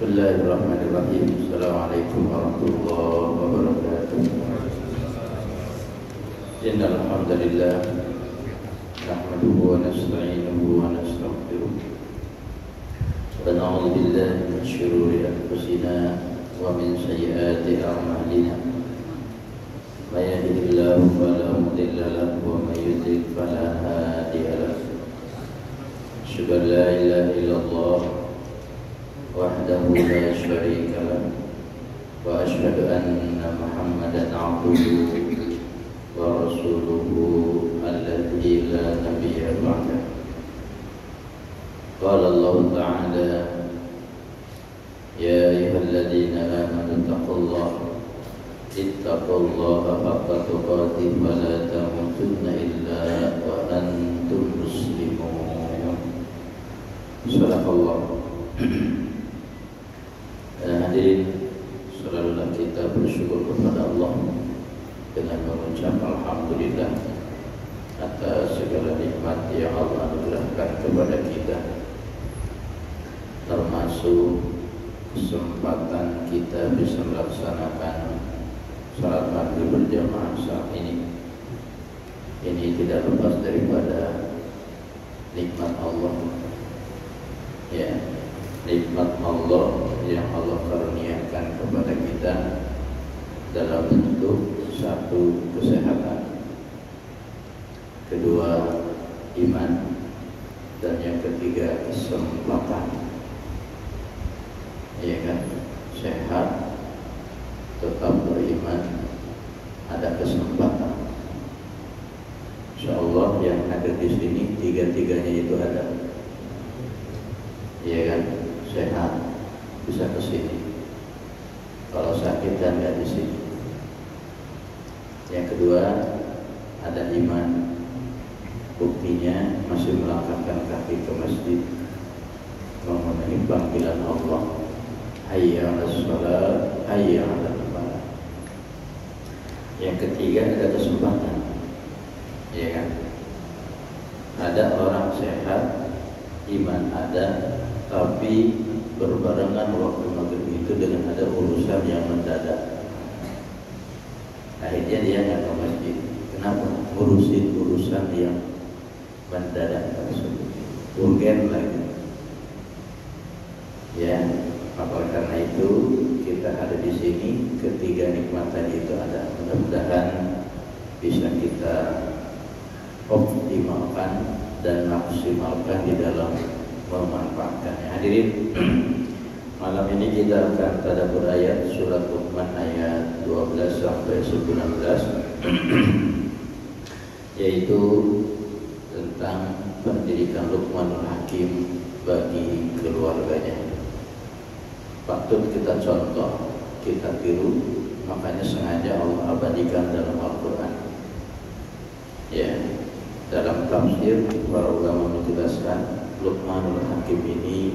Bismillahirrahmanirrahim. Assalamualaikum warahmatullahi wabarakatuh. Innal hamdalillah nahmaduhu wa nasta'inuhu wa nastaghfiruh wa na'udzu billahi min shururi anfusina wa min sayyiati a'malina. May yahdihillahu fala mudilla lahu wa may yudlil fala hadiya lahu. Asyhadu an la ilaha illallah wahdahu la syarika lahu wa asyhadu anna Muhammadan abduhu wa rasuluhu alladzi la nabiyya ba'dahu. Qala Allah ta'ala ya ayyuhalladzina amanu ittaqullaha haqqa tuqatih wa la tamutunna illa wa antum muslimun. Sadaqallah. Hadirin, selalulah kita bersyukur kepada Allah dengan mengucap alhamdulillah atas segala nikmat yang Allah anugerahkan kepada kita, termasuk kesempatan kita bisa melaksanakan salat maghrib berjamaah saat ini. Ini tidak lepas daripada nikmat Allah, ya, nikmat Allah yang Allah karuniakan kepada kita dalam bentuk satu, kesehatan, kedua, iman, dan yang ketiga, kesempatan. Ya kan, sehat, tetap beriman, ada kesempatan. Insyaallah yang ada di sini tiga-tiganya itu ada. Ya kan, sehat bisa ke sini. Kalau sakit dan nggak di sini. Yang kedua, ada iman. Buktinya masih melangkahkan kaki ke masjid, memenuhi panggilan Allah. Hayya 'alas shalah, hayya 'alal falah. Yang ketiga, ada kesempatan. Ya kan? Ada orang sehat, iman ada, tapi berbarengan waktu maghrib itu dengan ada urusan yang mendadak. Akhirnya dia nggak ke masjid. Kenapa? Ngurusin urusan yang mendadak tersebut. Urgen lagi. Ya, maka karena itu kita ada di sini. Ketiga nikmat tadi itu ada. Mudah-mudahan bisa kita optimalkan dan maksimalkan di dalam memanfaatkannya. Hadirin, malam ini kita akan tadabbur ayat surat Luqman ayat 12 sampai 19 yaitu tentang pendidikan Luqmanul Hakim bagi keluarganya. Patut kita contoh, kita tiru, makanya sengaja Allah abadikan dalam Al-Quran. Ya, dalam tafsir para ulama menjelaskan Luqmanul Hakim ini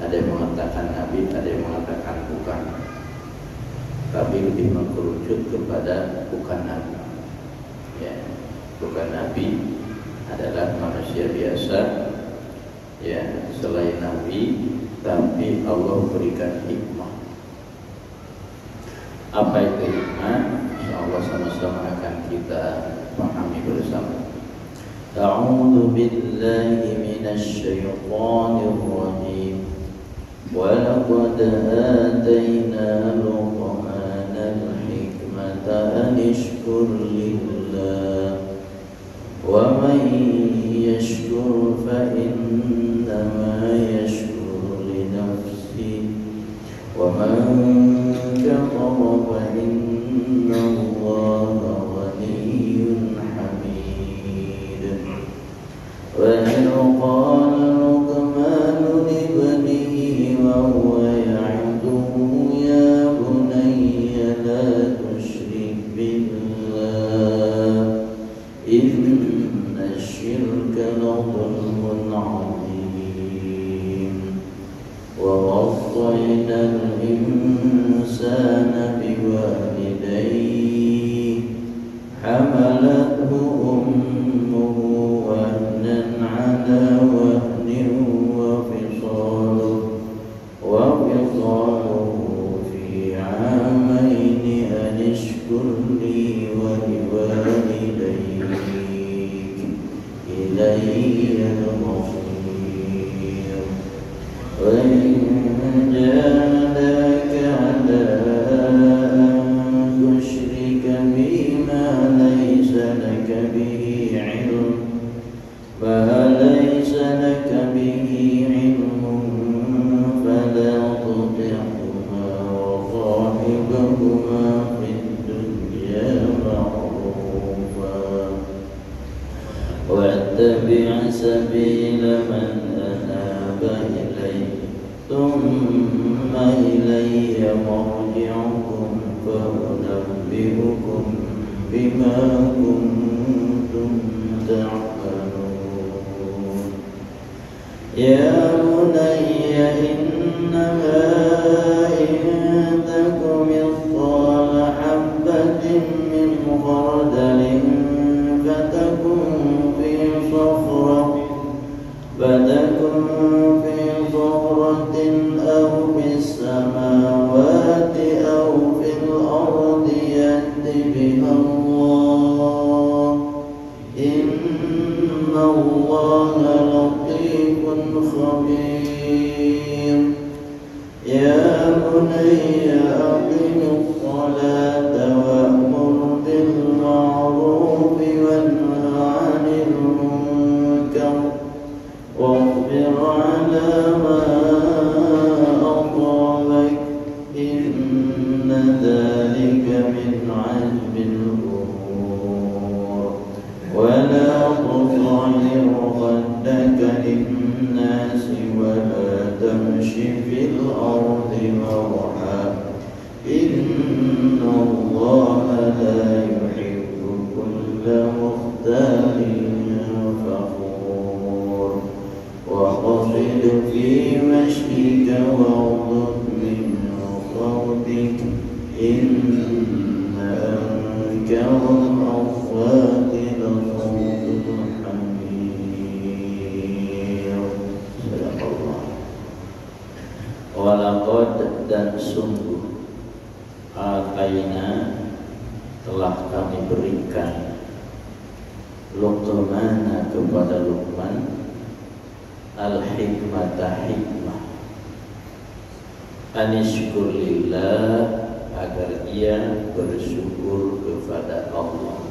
ada yang mengatakan nabi, ada yang mengatakan bukan, tapi lebih mengkerucut kepada bukan nabi. Ya, bukan nabi, adalah manusia biasa, ya, selain nabi, tapi Allah berikan hikmah. Apa itu hikmah? Insyaallah sama-sama akan kita pahami bersama. A'udzu billahi minasy syaithanir rajim. Wa laqad ataina Luqmanal hikmata an ishkur lillah wa man yashkur fa innama yashkur li nafsihi wa man kafara fa inna Allaha ghaniyyun hamid. وإذ قال لقمان لابنه وهو يعظه يا بني لا تشرك بالله إن الشرك إلي المصير وإن جاهداك على أن تشرك بي ما ليس لك به علم فلا تطعهما وصاحبهما في الدنيا معروفا واتبع سبيل من أناب إلي ثم إلي مرجعكم فأنبئكم بما كنتم تعملون يا بني إنها إن تك مثقال حبة من خردل فتكن في صخرة أو في السماوات أو في الأرض يأت بها الله إن الله لطيف خبير يا بني أقم الصلاة وأمر بالمعروف وانه عن المنكر واصبر على ما أصابك إن ذلك من عزم الأمور ولا تصعر خدك للناس ولا تمش في الأرض مرحا إن الله لا يحب كل مختال فخور واقصد في مشيك واغضض من صوتك إن أنكر الأصوات لصوت الحمير. Sadaq Allah. Walaqad dan sungguh ataina telah kami berikan Luqmana kepada Luqman al-hikmata hikmah anishkur lillah agar ia bersyukur kepada Allah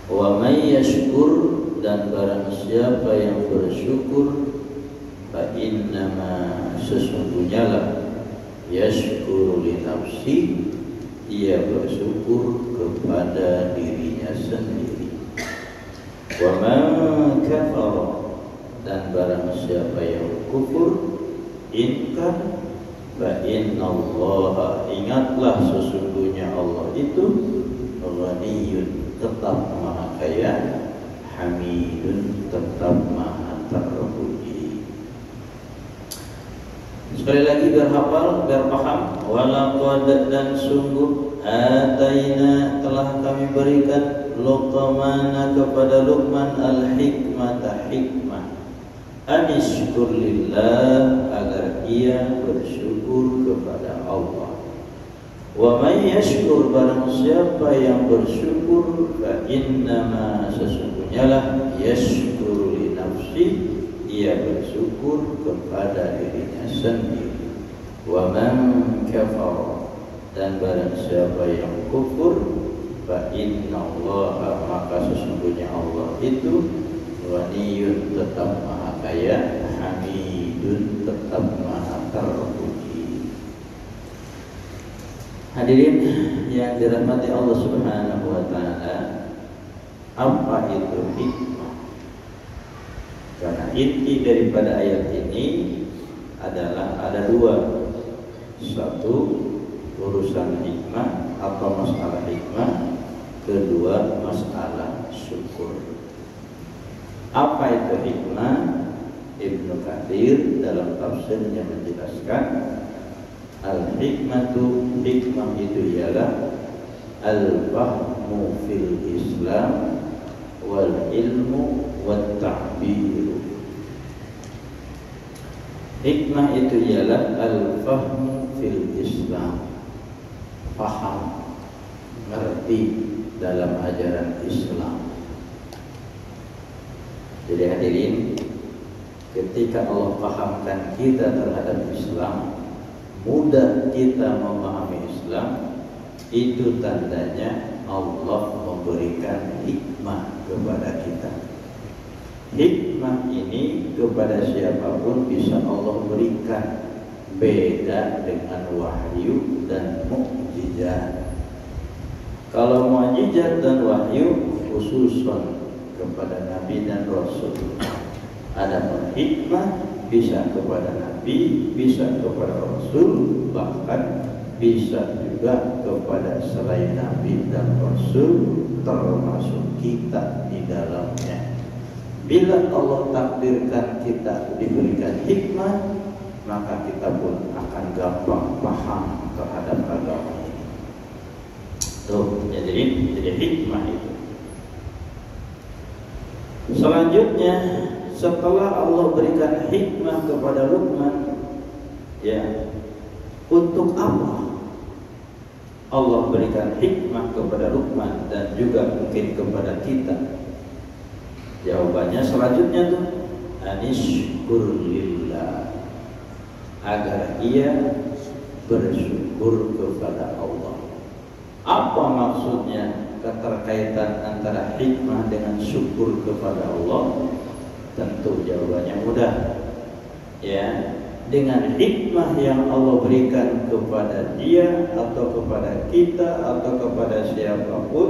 wa may yashkur dan barang siapa yang bersyukur fa innama sesungguhnya lah yashkuru li nafsi ia bersyukur kepada dirinya sendiri wa man kafara dan barang siapa yang kufur ingkar fa innallaha ingatlah sesungguhnya Allah itu ghaniyun tetap maha kaya hamidun tetap maha terpuji. Sekali lagi biar hafal, biar paham. Walaqad dan sungguh ataina telah kami berikan Luqmana kepada Luqman al-hikmata hikmah anishkur lillah agar ia bersyukur kepada Allah wa may yashkur barang siapa yang bersyukur fa innama sesungguhnya lah yashkuru li nafsi ia bersyukur kepada dirinya sendiri wa man kafara dan barang siapa yang kufur fa innallaha maka sesungguhnya Allah itu ghaniyun tetap maha kaya hamidun tetap maha terpuji. Hadirin yang dirahmati Allah Subhanahu wa taala, apa itu hikmah? Karena inti daripada ayat ini adalah ada dua. Satu, urusan hikmah atau masalah hikmah. Kedua, masalah syukur. Apa itu hikmah? Ibnu Katsir dalam tafsirnya menjelaskan al-hikmatu, hikmah itu ialah al-fahmu fil Islam wal ilmu wat ta'bir. Hikmah itu ialah al-fahmu fil Islam, paham, ngerti dalam ajaran Islam. Jadi hadirin, ketika Allah pahamkan kita terhadap Islam, mudah kita memahami Islam, itu tandanya Allah memberikan hikmah kepada kita. Hikmah ini kepada siapapun bisa Allah berikan, beda dengan wahyu dan mukjizat. Kalau mukjizat dan wahyu khususon kepada Nabi dan Rasul. Adapun hikmah bisa kepada Nabi, bisa kepada Rasul, bahkan bisa juga kepada selain Nabi dan Rasul, termasuk kita di dalamnya. Bila Allah takdirkan kita diberikan hikmah, maka kita pun akan gampang paham terhadap agama ini. Tuh, jadi hikmah itu. Selanjutnya, setelah Allah berikan hikmah kepada Luqman, ya, untuk apa Allah berikan hikmah kepada Luqman dan juga mungkin kepada kita? Jawabannya selanjutnya tuh, anishkurlillah, agar ia bersyukur kepada Allah. Apa maksudnya keterkaitan antara hikmah dengan syukur kepada Allah? Tentu jawabannya mudah, ya. Dengan hikmah yang Allah berikan kepada dia atau kepada kita atau kepada siapapun,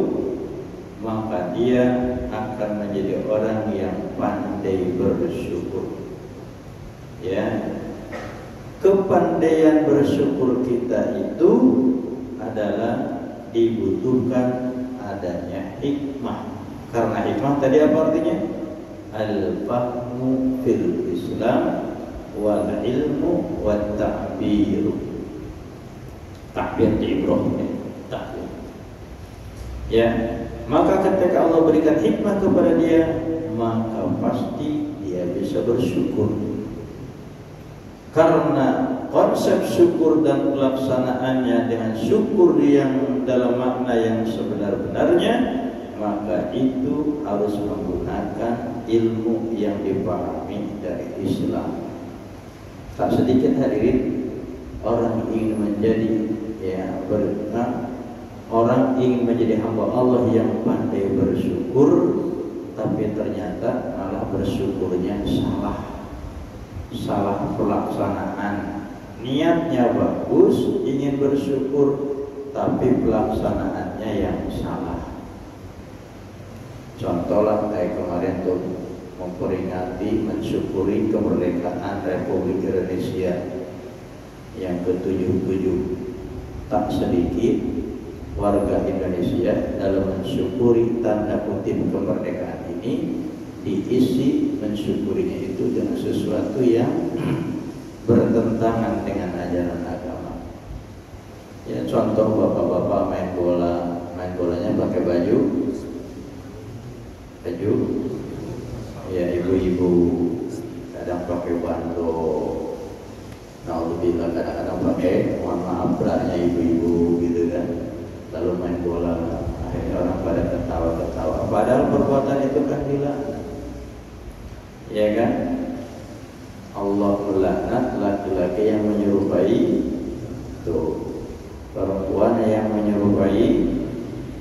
maka dia akan menjadi orang yang pandai bersyukur. Ya, kepandaian bersyukur kita itu adalah dibutuhkan adanya hikmah. Karena hikmah tadi apa artinya? Al-fahmu fil Islam wal ilmu wat ta'bir. Takbir di Ibrahim, takbir. Ya, maka ketika Allah berikan hikmah kepada dia, maka pasti dia bisa bersyukur. Karena konsep syukur dan pelaksanaannya dengan syukur yang dalam makna yang sebenar-benarnya, maka itu harus menggunakan ilmu yang dipahami dari Islam. Tak sedikit hadirin orang ingin menjadi orang ingin menjadi hamba Allah yang pandai bersyukur, tapi ternyata malah bersyukurnya salah pelaksanaan. Niatnya bagus, ingin bersyukur, tapi pelaksanaannya yang salah. Contohlah kayak kemarin tuh memperingati, mensyukuri kemerdekaan Republik Indonesia yang ke-77. Tak sedikit warga Indonesia dalam mensyukuri tanda kutip kemerdekaan ini diisi mensyukurinya itu dengan sesuatu yang bertentangan dengan ajaran agama. Ya, contoh bapak-bapak main bolanya pakai baju, ya ibu-ibu kadang pakai bandol, naudzubillah kadang-kadang pakai, mohon maaf beratnya ibu-ibu gitu kan, lalu main bola, akhirnya orang pada ketawa-ketawa, padahal perbuatan itu kan dilaknat, ya kan? Allah melaknat laki-laki yang menyerupai tuh, perempuan yang menyerupai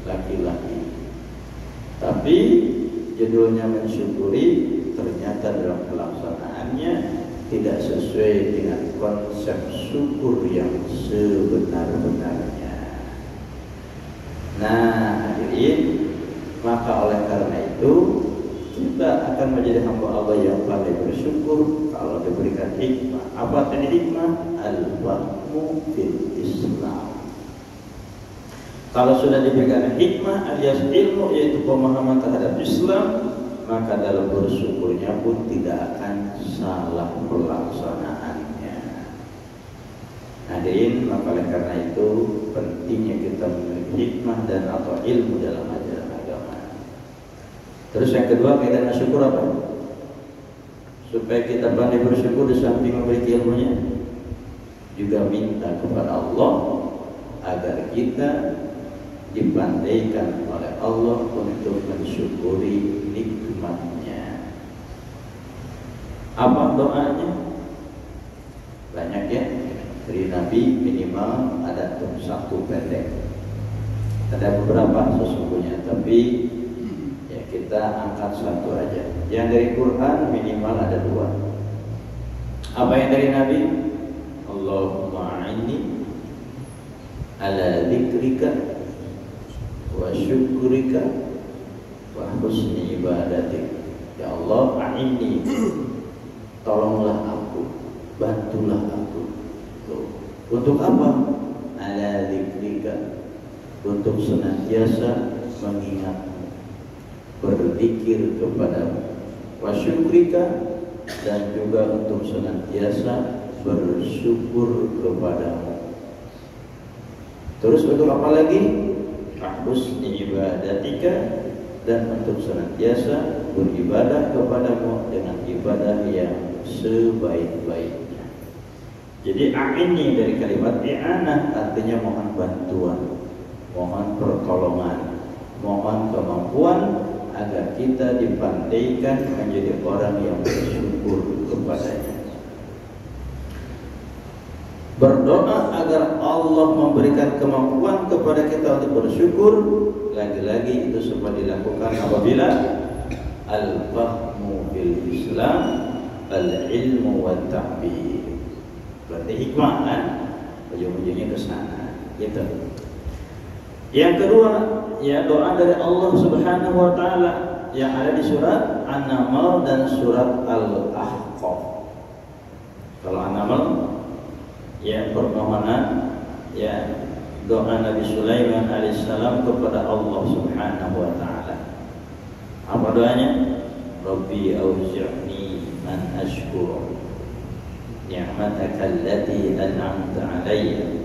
laki-laki. Tapi judulnya mensyukuri, ternyata dalam pelaksanaannya tidak sesuai dengan konsep syukur yang sebenar-benarnya. Nah, hadirin, maka oleh karena itu kita akan menjadi hamba Allah yang pandai bersyukur kalau diberikan hikmah. Apa tadi hikmah? Al-fahmu fil Islam. Kalau sudah diberikan hikmah alias ilmu, yaitu pemahaman terhadap Islam, maka dalam bersyukurnya pun tidak akan salah pelaksanaannya. Hadirin, maka oleh karena itu pentingnya kita memiliki hikmah dan atau ilmu dalam ajaran agama. Terus yang kedua, kita syukur apa? Supaya kita pandai bersyukur di samping memiliki ilmunya, juga minta kepada Allah agar kita dipandaikan oleh Allah untuk mensyukuri nikmatnya. Apa doanya? Banyak ya. Dari Nabi minimal ada satu pendek. Ada beberapa sesungguhnya, tapi ya kita angkat satu aja. Yang dari Quran minimal ada dua. Apa yang dari Nabi? Allahumma a'inni ala dzikrika wa syukrika wa husni ibadatik. Ya Allah, a'inni, tolonglah aku, bantulah aku. Untuk apa? Ala dzikrika, untuk senantiasa mengingatmu, berzikir kepadamu. Wa syukrika, dan juga untuk senantiasa bersyukur kepadamu. Terus untuk apa lagi? Husni ibadatika, dan untuk senantiasa beribadah kepadamu dengan ibadah yang sebaik-baiknya. Jadi a'inni dari kalimat i'anah artinya mohon bantuan, mohon pertolongan, mohon kemampuan agar kita dipandaikan menjadi orang yang bersyukur kepadanya. Berdoa agar Allah memberikan kemampuan kepada kita untuk bersyukur. Lagi-lagi itu semua dilakukan apabila al-fahmu fil Islam, al-ilmu wa ta'bir. Berarti hikmah kan? Ujung-ujungnya ke sana. Gitu. Yang kedua, ya doa dari Allah Subhanahu wa taala yang ada di surat An-Naml dan surat Al-Ahqaf. Kalau An-Naml ya permohonan ya doa Nabi Sulaiman alaihissalam kepada Allah Subhanahu wa taala. Apa doanya? Rabbi auzi'ni an ashkura ni'mataka allati an'amta 'alayya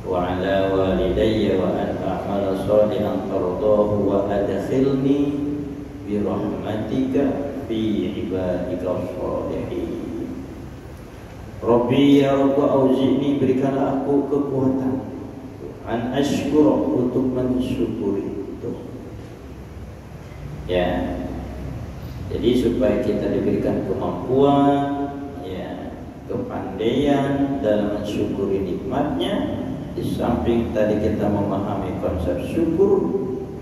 wa 'ala walidayya wa an a'mala shalihan tardahu wa adkhilni bi rahmatika fi ibadika shalihin. Rabbi ya Rabb auzi'ni, berikanlah aku kekuatan an ashkura, untuk mensyukuri itu. Ya. Jadi supaya kita diberikan kemampuan, ya, kepandaian dalam mensyukuri nikmatnya. Di samping tadi kita memahami konsep syukur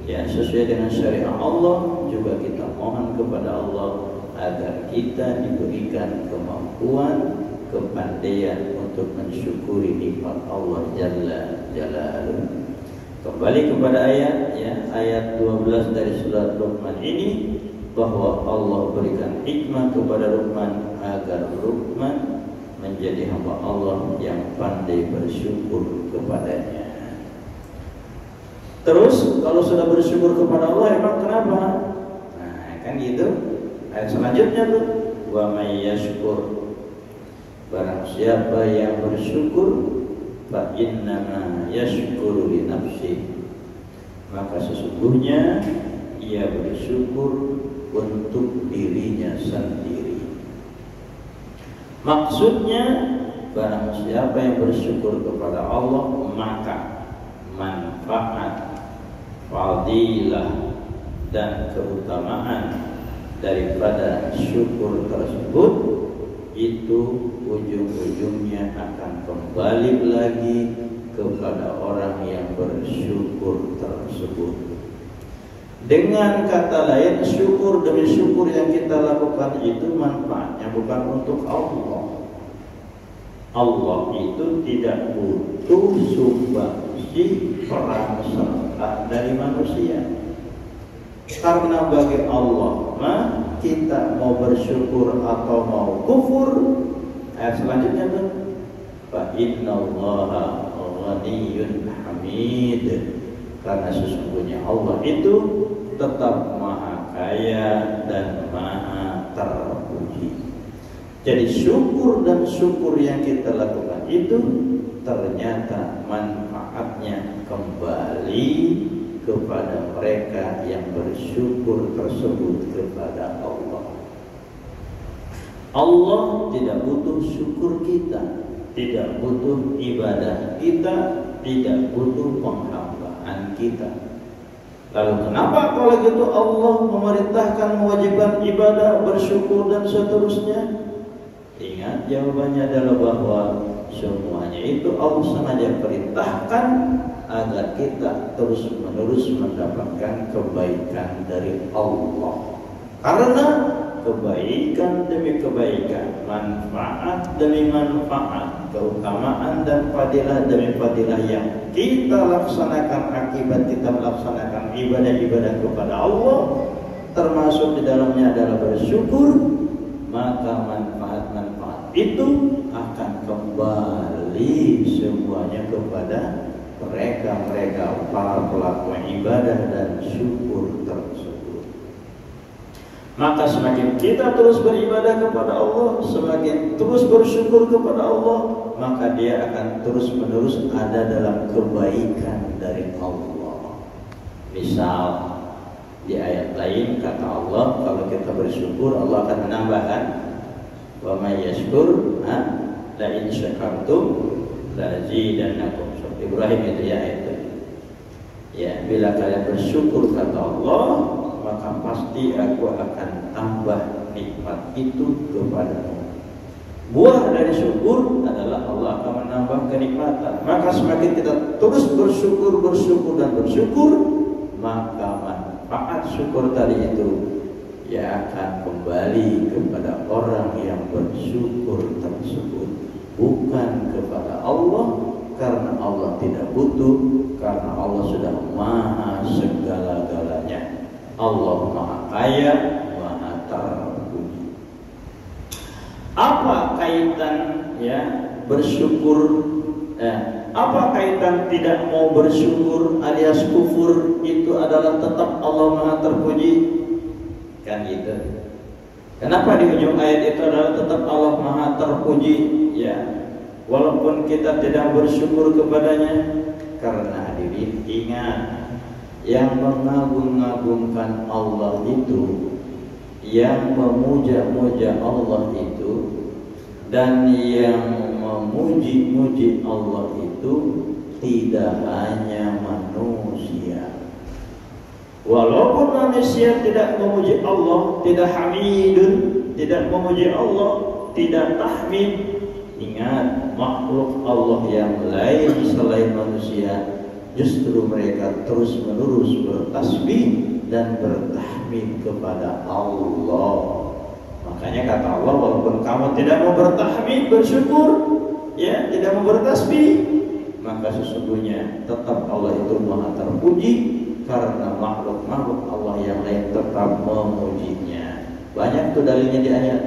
ya sesuai dengan syariat Allah, juga kita mohon kepada Allah agar kita diberikan kemampuan, kepandaian untuk mensyukuri nikmat Allah Jalla Jalaluhu. Kembali kepada ayat ya, ayat 12 dari surat Luqman ini, bahwa Allah berikan hikmah kepada Luqman agar Luqman menjadi hamba Allah yang pandai bersyukur kepadanya. Terus kalau sudah bersyukur kepada Allah emang kenapa? Nah kan gitu. Ayat selanjutnya tuh, wa may yashkur, barang siapa yang bersyukur, fa innama yashkuru li nafsi, maka sesungguhnya ia bersyukur untuk dirinya sendiri. Maksudnya barang siapa yang bersyukur kepada Allah, maka manfaat, fadilah dan keutamaan daripada syukur tersebut itu ujung-ujungnya akan kembali lagi kepada orang yang bersyukur tersebut. Dengan kata lain, syukur demi syukur yang kita lakukan itu manfaatnya bukan untuk Allah. Allah itu tidak butuh sumbangsi peran serta dari manusia. Karena bagi Allah mah kita mau bersyukur atau mau kufur. Ayat selanjutnya tuh, fa innallaha ghaniyyun hamid, karena sesungguhnya Allah itu tetap maha kaya dan maha terpuji. Jadi syukur dan syukur yang kita lakukan itu ternyata manfaatnya kembali kepada mereka yang bersyukur tersebut kepada Allah. Allah tidak butuh syukur kita, tidak butuh ibadah kita, tidak butuh penghambaan kita. Lalu kenapa kalau gitu Allah memerintahkan mewajibkan ibadah, bersyukur dan seterusnya? Ingat, jawabannya adalah bahwa semuanya itu Allah sengaja perintahkan agar kita terus-menerus mendapatkan kebaikan dari Allah. Karena kebaikan demi kebaikan, manfaat demi manfaat, keutamaan dan fadilah demi fadilah yang kita laksanakan akibat kita melaksanakan ibadah-ibadah kepada Allah, termasuk di dalamnya adalah bersyukur, maka manfaat-manfaat itu akan kembali semuanya kepada mereka para pelaku ibadah dan syukur tersebut. Maka semakin kita terus beribadah kepada Allah, semakin terus bersyukur kepada Allah, maka dia akan terus menerus ada dalam kebaikan dari Allah. Misal di ayat lain kata Allah, kalau kita bersyukur Allah akan menambahkan, wa may yashkur la in syakartum la azidannakum. Surah Ibrahim itu ya itu. Ya, bila kalian bersyukur kata Allah, maka pasti aku akan tambah nikmat itu kepadamu. Buah dari syukur adalah Allah akan menambah kenikmatan. Maka semakin kita terus bersyukur dan bersyukur, maka manfaat syukur tadi itu ya akan kembali kepada orang yang bersyukur tersebut, bukan kepada Allah, karena Allah tidak butuh, karena Allah sudah maha segala-galanya. Allah maha kaya, maha terpuji. Apa kaitan ya bersyukur? Apa kaitan tidak mau bersyukur alias kufur itu adalah tetap Allah maha terpuji? Kan gitu. Kenapa di ujung ayat itu adalah tetap Allah maha terpuji? Ya, walaupun kita tidak bersyukur kepadanya, karena hadirin ingat, yang mengagung-agungkan Allah itu, yang memuja-muja Allah itu, dan yang memuji-muji Allah itu tidak hanya manusia. Walaupun manusia tidak memuji Allah, tidak hamidun, tidak memuji Allah, tidak tahmid, ingat, makhluk Allah yang lain selain manusia justru mereka terus-menerus bertasbih dan bertahmid kepada Allah. Makanya kata Allah, walaupun kamu tidak mau bertahmid, bersyukur, ya, tidak mau bertasbih, maka sesungguhnya tetap Allah itu maha terpuji, karena makhluk-makhluk Allah yang lain tetap memujinya. Banyak tuh dalilnya di ayat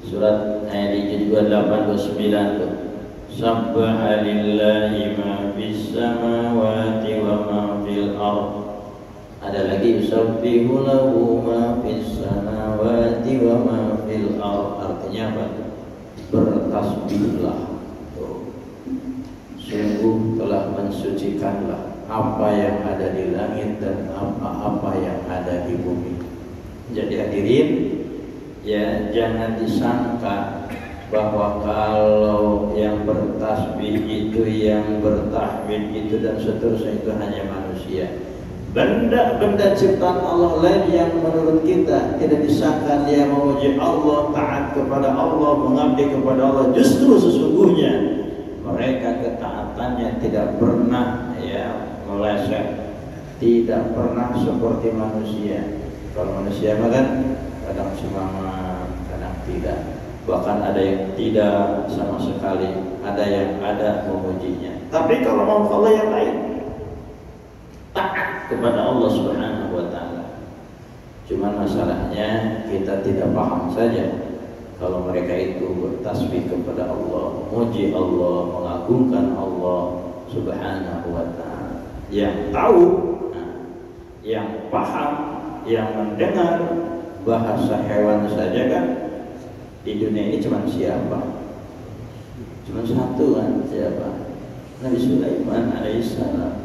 surat ayat 28-29 tuh. Sabbaha lillahi ma fis samawati wa ma fil ardh. Ada lagi yusabbihu lahu ma fis samawati wa ma fil ardh. Artinya apa? Bertasbihlah. Sungguh telah mensucikanlah apa yang ada di langit dan apa yang ada di bumi. Jadi hadirin, ya jangan disangka bahwa kalau yang bertasbih itu, yang bertahmid itu dan seterusnya itu hanya manusia. Benda-benda ciptaan Allah lain yang menurut kita tidak disangka dia memuji Allah, taat kepada Allah, mengabdi kepada Allah, justru sesungguhnya mereka ketaatannya tidak pernah ya meleset, tidak pernah seperti manusia. Kalau manusia kan kadang semangat, kadang tidak, bahkan ada yang tidak sama sekali, ada yang ada memujinya. Tapi kalau mau Allah yang lain, taat kepada Allah Subhanahu wa taala. Cuman masalahnya kita tidak paham saja. Kalau mereka itu bertasbih kepada Allah, muji Allah, mengagungkan Allah Subhanahu wa taala. Yang tahu, yang paham, yang mendengar bahasa hewan saja kan di dunia ini cuma siapa? Cuma satu kan, siapa? Nabi Sulaiman alaihissalam.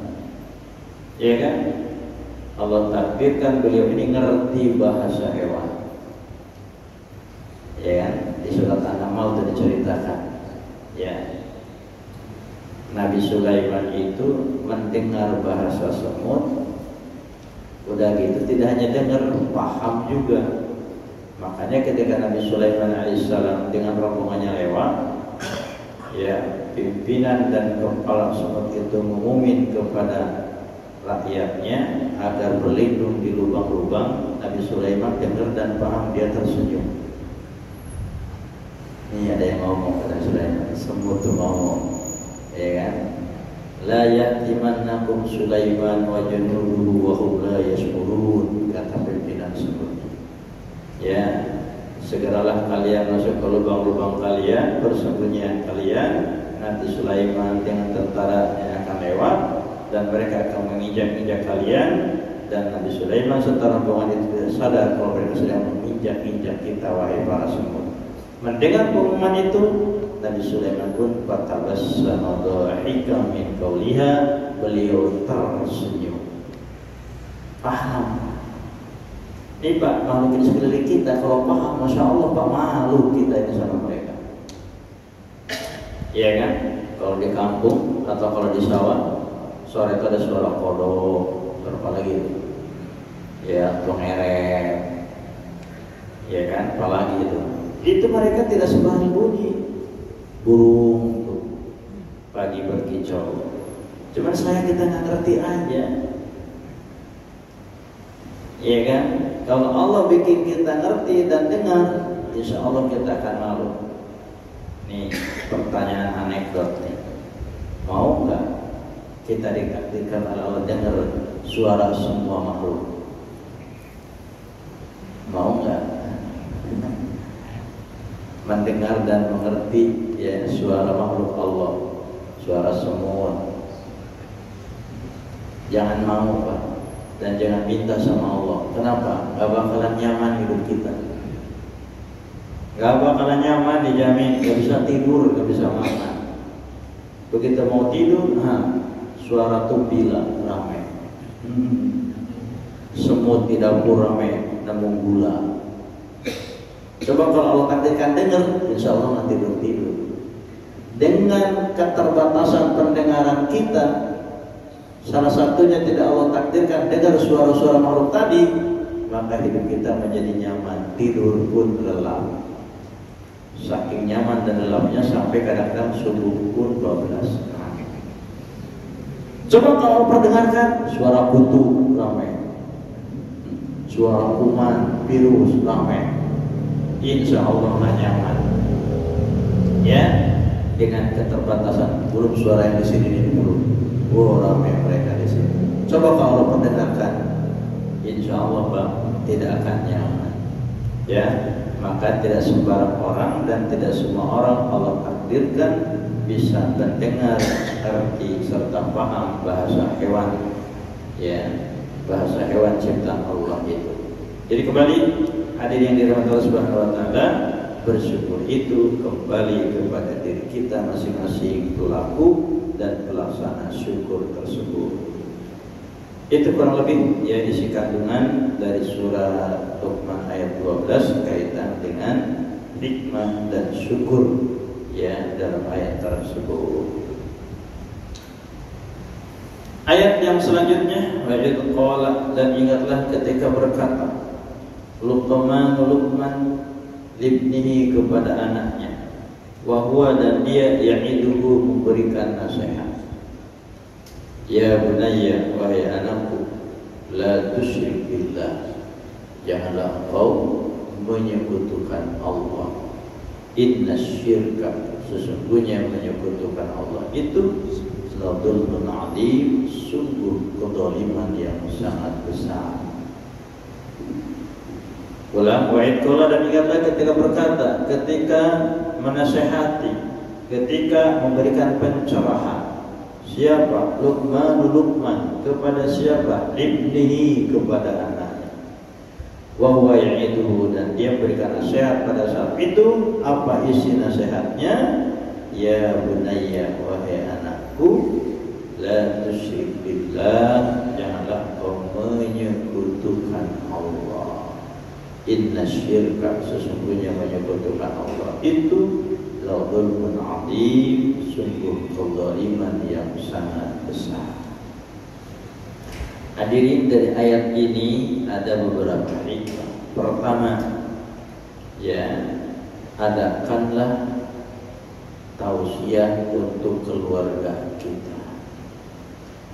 Ya kan? Allah takdirkan beliau ini ngerti bahasa hewan. Ya kan? Di surat An-Naml itu diceritakan. Ya. Nabi Sulaiman itu mendengar bahasa semut. Udah gitu tidak hanya dengar, paham juga. Makanya ketika Nabi Sulaiman alaihissalam dengan rombongannya lewat, ya, pimpinan dan kepala semut itu mengumumin kepada rakyatnya agar berlindung di lubang-lubang. Nabi Sulaiman dengar dan paham, dia tersenyum. Ini ada yang ngomong kata Sulaiman, semut itu ngomong, ya kan? La ya'timannakum Sulaiman wa junuduhu wa hum la yash'urun, kata pimpinan semut. Ya, segeralah kalian masuk ke lubang-lubang kalian, persembunyian kalian. Nanti Sulaiman dengan tentaranya akan lewat dan mereka akan menginjak-injak kalian. Dan Nabi Sulaiman serta rombongan itu tidak sadar kalau mereka sedang menginjak-injak kita, wahai para semut. Mendengar pengumuman itu, Nabi Sulaiman pun fatabassama dhahikan min qawliha, beliau tersenyum. Paham. Ini Pak, makhluk di sekeliling kita kalau paham, Masya Allah Pak, malu kita ini sama mereka. Iya kan? Kalau di kampung atau kalau di sawah, sore itu ada suara kodok, suara apa lagi? Ya, pengeret, ya kan? Apalagi itu. Itu mereka tidak sembarangan bunyi. Burung tuh pagi berkicau. Cuman kita nggak ngerti aja. Iya kan? Kalau Allah bikin kita ngerti dan dengar, insya Allah kita akan malu. Nih pertanyaan anekdot nih. Mau nggak kita dikatakan Allah dengar suara semua makhluk? Mau nggak? Mendengar dan mengerti ya suara makhluk Allah, suara semua. Jangan mau Pak. Dan jangan minta sama Allah. Kenapa? Gak bakalan nyaman hidup kita. Gak bakalan nyaman, dijamin. Gak bisa tidur, gak bisa makan. Begitu mau tidur, suara tupila ramai. Semut di dapur ramai, namun gula. Coba kalau Allah takdirkan dengar, insya Allah nggak tidur. Dengan keterbatasan pendengaran kita, salah satunya tidak Allah takdirkan dengar suara-suara makhluk tadi, maka hidup kita menjadi nyaman, tidur pun lelap. Saking nyaman dan lelapnya sampai kadang-kadang subuh pun 12. Coba kalau perdengarkan suara kutu ramai, suara kuman, virus ramai, insya Allah nggak nyaman. Ya, dengan keterbatasan, belum suara yang di sini ini belum. Ramai mereka di sini. Coba kalau perdengarkan, insya Allah Bang, tidak akan nyaman. Ya, maka tidak sembarang orang dan tidak semua orang Allah takdirkan bisa mendengar, arti serta paham bahasa hewan. Ya, bahasa hewan ciptaan Allah itu. Jadi kembali hadirin yang dirahmati Allah Subhanahu wa taala, bersyukur itu kembali kepada diri kita masing-masing pelaku dan pelaksana syukur tersebut. Itu kurang lebih ya isi kandungan dari surah Luqman ayat 12 kaitan dengan hikmah dan syukur ya dalam ayat tersebut. Ayat yang selanjutnya, wa idh qala, dan ingatlah ketika berkata Luqman libnihi kepada anaknya, wahwa dan dia ya'iduhu memberikan nasihat. Ya bunayya, wahai anakku, la tusyrik billah, janganlah engkau menyekutukan Allah. Inna syirka, sesungguhnya menyekutukan Allah itu dzulmun adzim, sungguh kezaliman yang sangat besar. Ulang, wa'id qala, dan ingatlah ketika berkata, ketika menasehati, ketika memberikan pencerahan. Siapa? Luqman kepada siapa? Libnihi, kepada anaknya. Wa huwa ya'iduhu, dan dia memberikan nasihat pada saat itu. Apa isi nasihatnya? Ya bunayya, wahai anakku, la tusyrik billah, janganlah kau menyekutukan Allah. Inna syirka, sesungguhnya menyekutukan Allah itu dzulmun adzim, sungguh kezaliman yang sangat besar. Hadirin, dari ayat ini ada beberapa hikmah. Pertama, ya, adakanlah tausiah untuk keluarga kita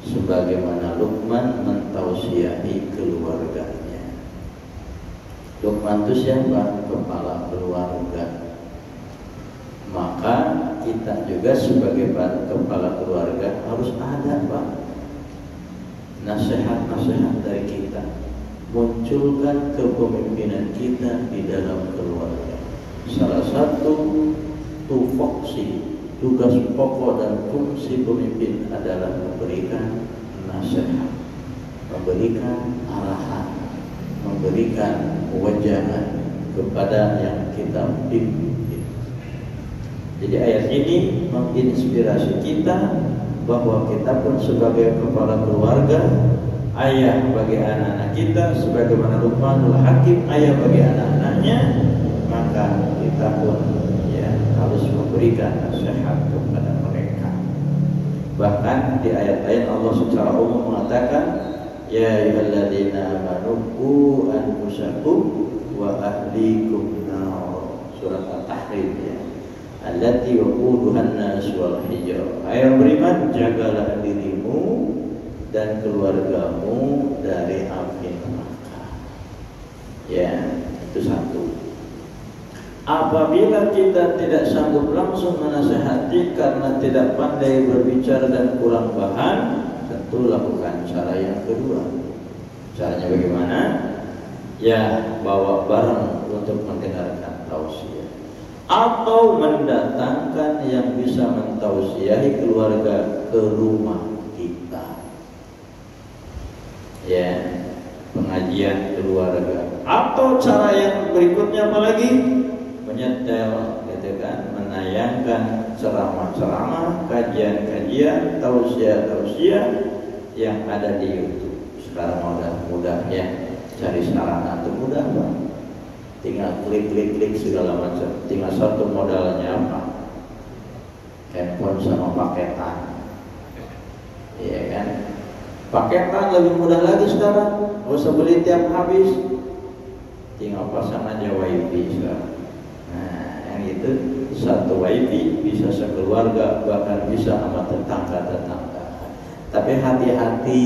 sebagaimana Luqman mentausiahi keluarganya. Luqman itu siapa? Kepala keluarga. Maka kita juga sebagai kepala keluarga harus ada, Pak, nasihat-nasihat dari kita. Munculkan kepemimpinan kita di dalam keluarga. Salah satu tupoksi, tugas pokok dan fungsi pemimpin adalah memberikan nasihat, memberikan arahan, memberikan wejangan kepada yang kita pimpin. Jadi ayat ini menginspirasi kita bahwa kita pun sebagai kepala keluarga, ayah bagi anak-anak kita, sebagaimana Luqmanul Hakim ayah bagi anak-anaknya, maka kita pun ya harus memberikan nasihat kepada mereka. Bahkan di ayat-ayat Allah secara umum mengatakan, ya ayyuhalladzina amanu qu anfusakum wa ahlikum nar. Surat At-Tahrim ya. Allati waquduhan nas wal hijarah. Ayat beriman, jagalah dirimu dan keluargamu dari api neraka. Ya, itu satu. Apabila kita tidak sanggup langsung menasihati karena tidak pandai berbicara dan kurang paham, tentu lakukan cara yang kedua. Caranya bagaimana? Ya, bawa barang untuk mendengarkan tausiah, atau mendatangkan yang bisa mentausiahi keluarga ke rumah kita. Ya, pengajian keluarga. Atau cara yang berikutnya apa lagi? Menyetel, gitu kan, menayangkan ceramah-ceramah, kajian-kajian, tausiah-tausiah yang ada di YouTube. Sekarang mudah ya, cari sarana itu mudah, Pak. Tinggal klik segala macam. Tinggal satu modalnya apa? Handphone sama paketan. Iya kan? Paketan lebih mudah lagi sekarang. Gak usah beli tiap habis. Tinggal pasang aja wifi sekarang. Nah, yang itu satu wifi bisa sekeluarga, bahkan bisa sama tetangga-tetangga. Tapi hati-hati,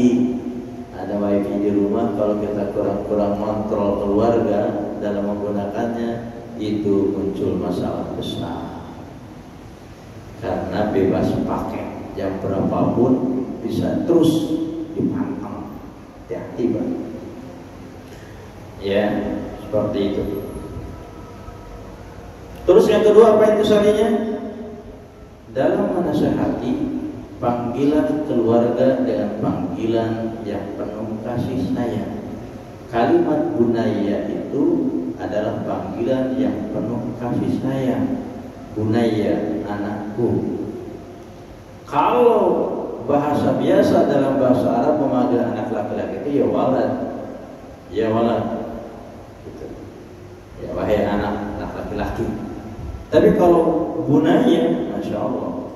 ada wifi di rumah, kalau kita kurang kontrol keluarga dalam menggunakannya, itu muncul masalah besar. Karena bebas pakai, jam berapapun bisa terus dipantau. Hati-hati, Pak. Ya, seperti itu. Terus yang kedua apa intisarinya? Dalam menasihati, panggilan keluarga dengan panggilan yang penuh kasih sayang. Kalimat bunayya itu adalah panggilan yang penuh kasih sayang. Bunayya, anakku. Kalau bahasa biasa dalam bahasa Arab memanggil anak laki-laki itu ya walad, ya walad, gitu. Ya wahai anak laki-laki. Tapi kalau bunayya, masya Allah,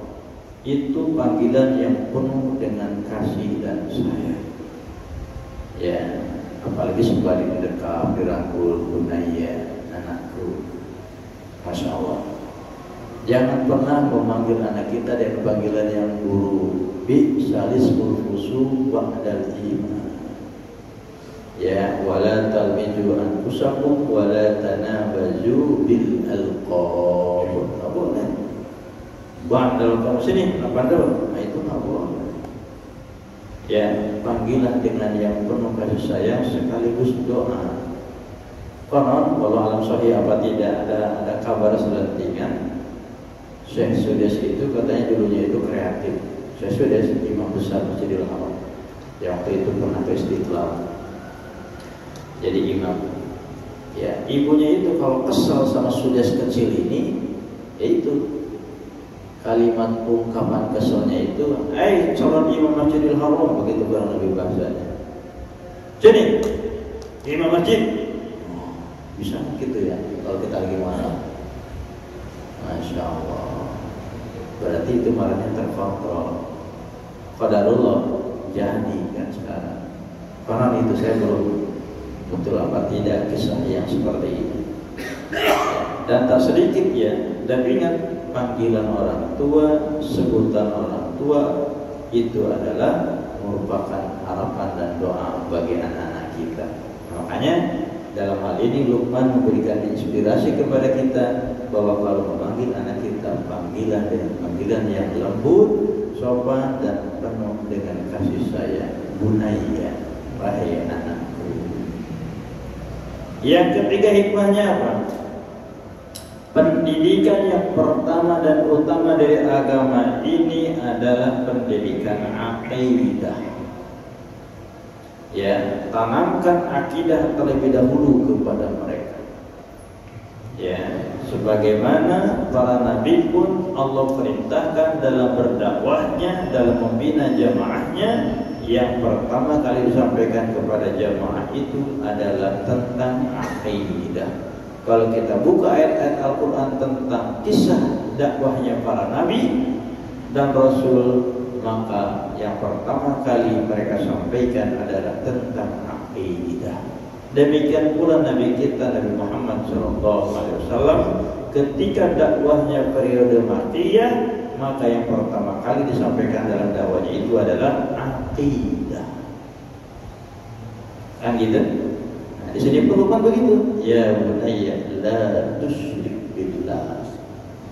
itu panggilan yang penuh dengan kasih dan sayang. Ya, apalagi suka didekat, dirangkul, bunayya, anakku. Masya Allah. Jangan pernah memanggil anak kita dengan panggilan yang buruk. Bi'salismul fusuq ba'dal iman. Ya, wala talmiju anfusakum wala tanabazu bil alqab. Enggak boleh. Bandel kamu sini, bandel. Nah, itu enggak boleh. Ya, panggilan dengan yang penuh kasih sayang sekaligus doa. Konon, walau alam sahih apa tidak ada kabar selentingan, Syekh Sudes itu katanya dulunya itu kreatif. Syekh Sudes imam besar Masjidil Haram, yang waktu itu pernah ke Istiqlal. Jadi imam, ya ibunya itu kalau kesal sama Sudes kecil ini, yaitu kalimat ungkapan keselnya itu, calon imam Masjidil Haram, begitu kurang lebih bahasanya. Jadi imam masjid, bisa gitu ya kalau kita lagi marah. Masya Allah, berarti itu marahnya terkontrol. Qadarullah jadi kan sekarang. Karena itu saya belum betul apa tidak kisah yang seperti ini. Dan tak sedikit ya, dan ingat panggilan orang tua, sebutan orang tua itu adalah merupakan harapan dan doa bagi anak-anak kita. Makanya dalam hal ini Luqman memberikan inspirasi kepada kita bahwa kalau memanggil anak kita, panggilan dengan panggilan yang lembut, sopan dan penuh dengan kasih sayang. Bunayya, wahai anakku. Yang ketiga hikmahnya apa? Pendidikan yang pertama dan utama dari agama ini adalah pendidikan akidah. Ya, tanamkan akidah terlebih dahulu kepada mereka. Ya, sebagaimana para nabi pun Allah perintahkan dalam berdakwahnya, dalam membina jamaahnya, yang pertama kali disampaikan kepada jamaah itu adalah tentang akidah. Kalau kita buka ayat-ayat Al-Quran tentang kisah dakwahnya para nabi dan rasul, maka yang pertama kali mereka sampaikan adalah tentang akidah. Demikian pula Nabi kita Nabi Muhammad SAW ketika dakwahnya periode Makkiyah, maka yang pertama kali disampaikan dalam dakwahnya itu adalah akidah. Kan gitu? Nah, di sini perumpamaan begitu. Ya bunayya la tusyrik billah.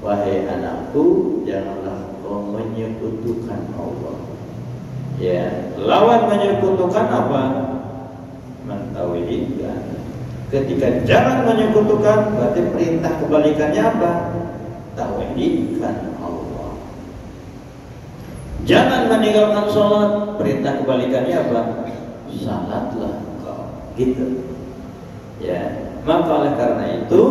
Wahai anakku, janganlah kau menyekutukan Allah. Ya, lawan menyekutukan apa? Mentauhidkan. Ketika jangan menyekutukan, berarti perintah kebalikannya apa? Tauhidkan Allah. Jangan meninggalkan sholat, perintah kebalikannya apa? Salatlah engkau. Gitu. Ya, maka oleh karena itu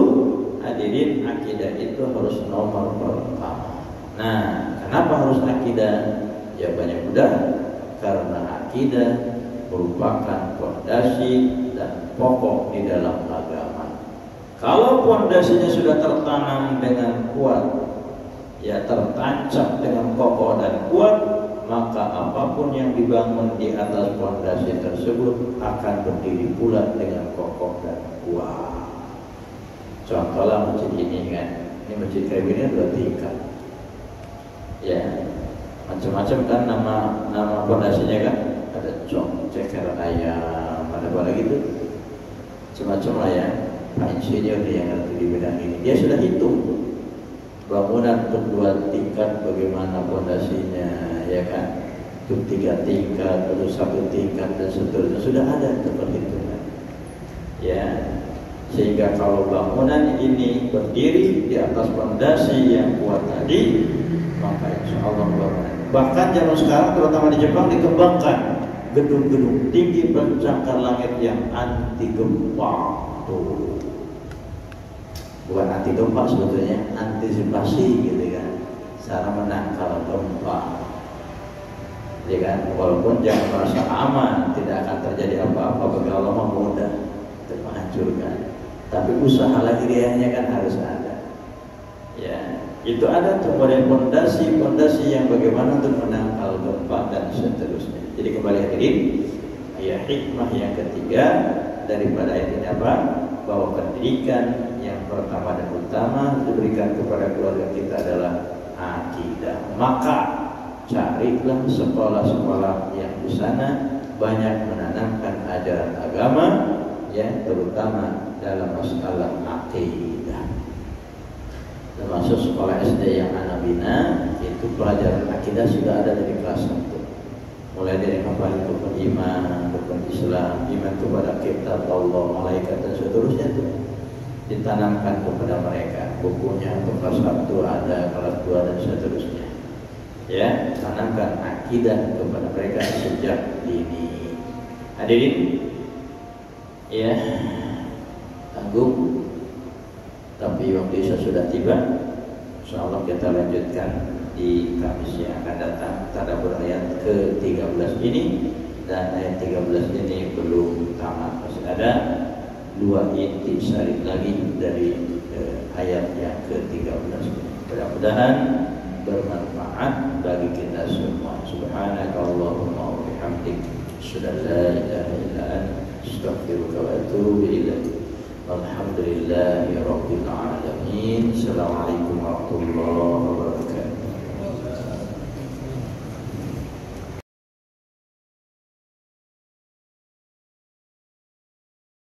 hadirin, akidah itu harus nomor pertama. Nah, kenapa harus akidah? Jawabannya mudah, karena akidah merupakan fondasi dan pokok di dalam agama. Kalau fondasinya sudah tertanam dengan kuat, ya tertancap dengan kokoh dan kuat, maka apapun yang dibangun di atas fondasi tersebut akan berdiri pula dengan kokoh dan kuat. Contohnya masjid ini kan, ini masjid kayak gini 2 tingkat. Ya, macam-macam kan nama fondasinya kan, ada cong, ceker, ayam, ada apa lagi tuh, macam-macam lah ya. Pak insinyur yang ngerti di bidang ini, dia sudah hitung bangunan berdua tingkat bagaimana fondasinya, ya kan? Itu 3 tingkat, terus 1 tingkat dan seterusnya, sudah ada itu perhitungan. Ya, sehingga kalau bangunan ini berdiri di atas fondasi yang kuat tadi, maka insya Allah bahkan zaman sekarang terutama di Jepang dikembangkan gedung-gedung tinggi pencakar langit yang anti gempa. Tuh, bukan anti gempa sebetulnya, antisipasi gitu kan, cara menangkal gempa. Ya kan, walaupun jangan merasa aman, tidak akan terjadi apa-apa, bagi Allah mah mudah untuk menghancurkan. Tapi usaha lahiriahnya kan harus ada. Ya, itu ada tuh fondasi yang bagaimana untuk menangkal gempa dan seterusnya. Jadi kembali hadirin, ya hikmah yang ketiga daripada ayat ini apa? Bahwa pendidikan yang pertama dan utama diberikan kepada keluarga kita adalah akidah. Maka carilah sekolah-sekolah yang di sana banyak menanamkan ajaran agama, ya terutama dalam masalah akidah. Termasuk sekolah SD yang anak bina, itu pelajaran akidah sudah ada dari kelas 1. Mulai dari hafal rukun iman, rukun Islam, iman kepada kitab Allah, malaikat dan seterusnya itu ditanamkan kepada mereka. Bukunya untuk kelas 1 ada, kelas 2 dan seterusnya. Ya, tanamkan akidah kepada mereka sejak dini. Hadirin, ya, tanggung. Tapi waktu Isya sudah tiba. InsyaAllah kita lanjutkan di Kamis yang akan datang tadabbur ayat ke-13 ini. Dan ayat 13 ini belum tamat, masih ada 2 inti sari lagi dari ayat yang ke-13. Mudah-mudahan bermanfaat bagi kita semua. Subhanakallahumma wa bihamdik, asyhadu an la ilaha illa anta, astaghfiruka wa atubu ilaik. Alhamdulillahirabbil alamin. Assalamualaikum warahmatullahi